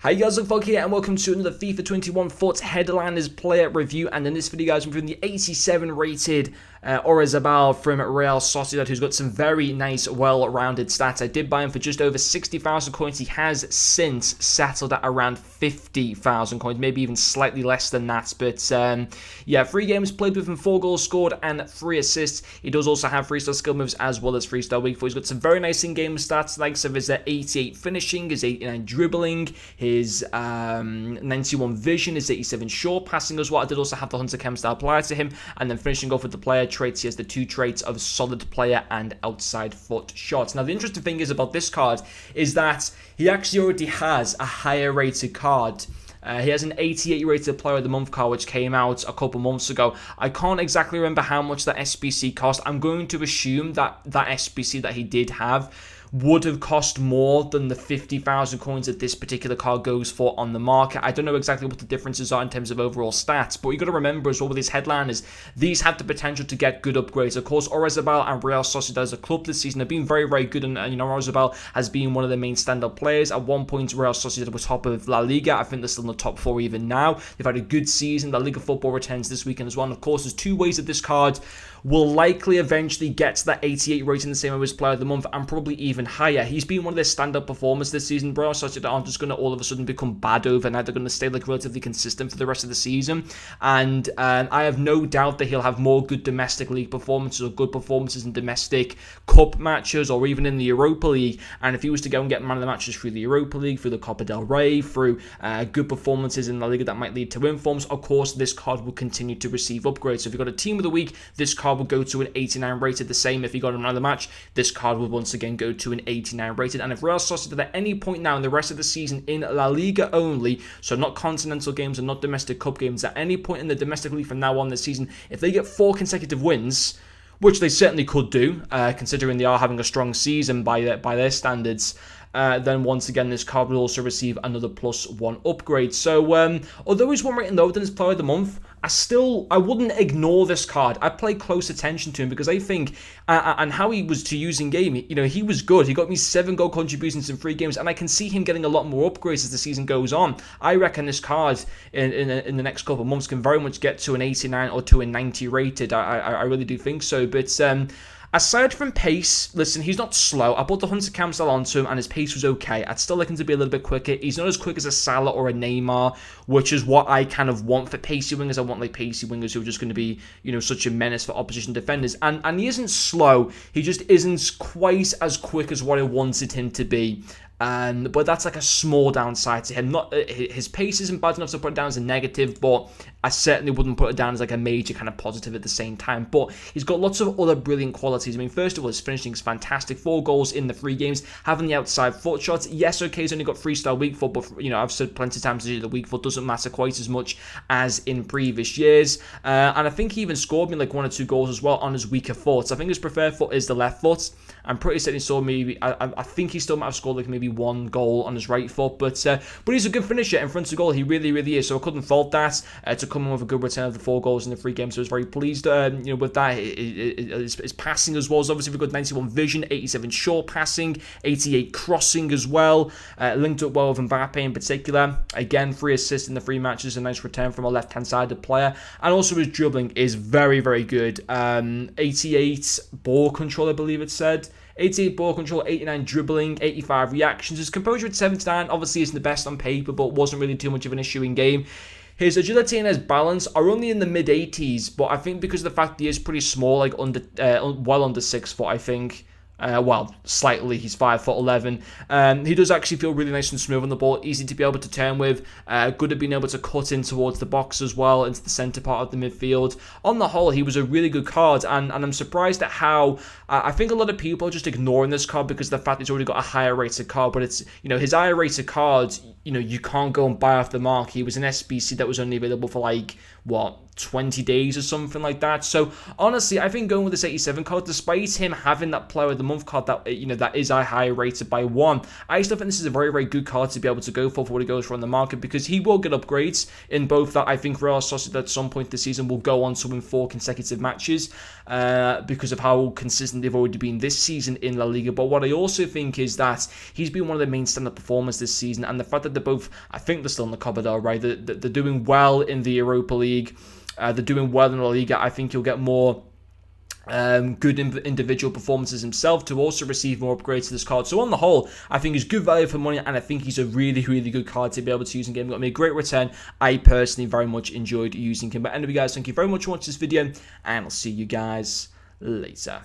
Hi guys, Luke here and welcome to another FIFA 21 FUT Headliners player review. And in this video guys, we're reviewing the 87 rated Oyarzabal from Real Sociedad, who's got some very nice, well-rounded stats. I did buy him for just over 60,000 coins. He has since settled at around 50,000 coins, maybe even slightly less than that. But yeah, 3 games played with him, 4 goals scored and 3 assists. He does also have 3-star skill moves as well as 3-star weak foot. He's got some very nice in-game stats, like so his 88 finishing, his 89 dribbling, his 91 vision, his 87 short passing as well. I did also have the Hunter Chem style player to him, and then finishing off with the player traits, he has the 2 traits of solid player and outside foot shots. Now the interesting thing is about this card is that he actually already has a higher rated card. He has an 88 rated player of the month card, which came out a couple months ago. I can't exactly remember how much that SBC cost. I'm going to assume that that SBC that he did have would have cost more than the 50,000 coins that this particular card goes for on the market. I don't know exactly what the differences are in terms of overall stats, but you got to remember as well with these headliners, these have the potential to get good upgrades. Of course, Oyarzabal and Real Sociedad as a club this season have been very, very good, and you know, Oyarzabal has been one of the main standout players. At one point, Real Sociedad was top of La Liga. I think they're still in the top 4 even now. They've had a good season. La Liga football returns this weekend as well. And of course, there's 2 ways that this card will likely eventually get to that 88 rating, the same as player of the month, and probably even higher. He's been one of their standout performers this season. Real Sociedad aren't just going to all of a sudden become bad overnight. They're going to stay like relatively consistent for the rest of the season, and I have no doubt that he'll have more good domestic league performances or good performances in domestic cup matches or even in the Europa League. And if he was to go and get man of the matches through the Europa League, through the Copa del Rey, through good performances in La Liga that might lead to informs, of course this card will continue to receive upgrades. So if you've got a team of the week, this card will go to an 89 rated. The same if you got another match, this card will once again go to an 89 rated. And if Real Sociedad at any point now in the rest of the season in La Liga only, so not continental games and not domestic cup games, at any point in the domestic league from now on this season, if they get 4 consecutive wins, which they certainly could do, considering they are having a strong season by their standards, then once again this card will also receive another +1 upgrade. So although he's 1 rating lower than his player of the month, I wouldn't ignore this card. I play close attention to him because I think, and how he was to use in game, you know, he was good. He got me 7 goal contributions in 3 games, and I can see him getting a lot more upgrades as the season goes on. I reckon this card in the next couple of months can very much get to an 89 or to a 90 rated. I really do think so. But aside from pace, listen, he's not slow. I bought the Hunter Cam style onto him and his pace was okay. I'd still like him to be a little bit quicker. He's not as quick as a Salah or a Neymar, which is what I kind of want for pacey wingers. I want like pacey wingers who are just going to be, you know, such a menace for opposition defenders. And he isn't slow. He just isn't quite as quick as what I wanted him to be. But that's like a small downside to him. Not his pace isn't bad enough to put it down as a negative, but I certainly wouldn't put it down as like a major kind of positive at the same time. But he's got lots of other brilliant qualities. I mean, first of all, his finishing is fantastic. 4 goals in the 3 games. Having the outside foot shots, yes, okay, he's only got 3-star weak foot, but you know, I've said plenty of times that the weak foot doesn't matter quite as much as in previous years. And I think he even scored me like 1 or 2 goals as well on his weaker foot. I think his preferred foot is the left foot. I'm pretty certain he saw maybe, I think he still might have scored like maybe 1 goal on his right foot, but he's a good finisher in front of goal. He really, really is. So I couldn't fault that. To come in with a good return of the 4 goals in the 3 games, so I was very pleased. You know, with that, his passing as well is obviously a good 91 vision, 87 short passing, 88 crossing as well. Linked up well with Mbappe in particular. Again, 3 assists in the 3 matches, a nice return from a left-hand-sided player, and also his dribbling is very, very good. 88 ball control, I believe it said. 88 ball control, 89 dribbling, 85 reactions. His composure at 79 obviously isn't the best on paper, but wasn't really too much of an issue in game. His agility and his balance are only in the mid-80s, but I think because of the fact he is pretty small, like well under 6 foot, I think. Well, slightly, he's 5'11". He does actually feel really nice and smooth on the ball, easy to be able to turn with, good at being able to cut in towards the box as well, into the centre part of the midfield. On the whole, he was a really good card, and I'm surprised at how, I think a lot of people are just ignoring this card because of the fact he's already got a higher rated card, but it's, you know, his higher rated card, you know, you can't go and buy off the mark. He was an SBC that was only available for like, what, 20 days or something like that. So honestly, I think going with this 87 card, despite him having that player of the month card that, you know, that is a higher rated by 1. I still think this is a very, very good card to be able to go for what he goes for on the market, because he will get upgrades in both that. I think Real Sociedad at some point this season will go on to win 4 consecutive matches because of how consistent they've already been this season in La Liga. But what I also think is that he's been one of the main stand-up performers this season, and the fact that they're both, I think they're still in the Copa del Rey, they're doing well in the Europa League, they're doing well in La Liga. I think he'll get more good individual performances himself to also receive more upgrades to this card. So on the whole, I think he's good value for money, and I think he's a really, really good card to be able to use in game. Got me a great return. I personally very much enjoyed using him. But anyway, guys, thank you very much for watching this video, and I'll see you guys later.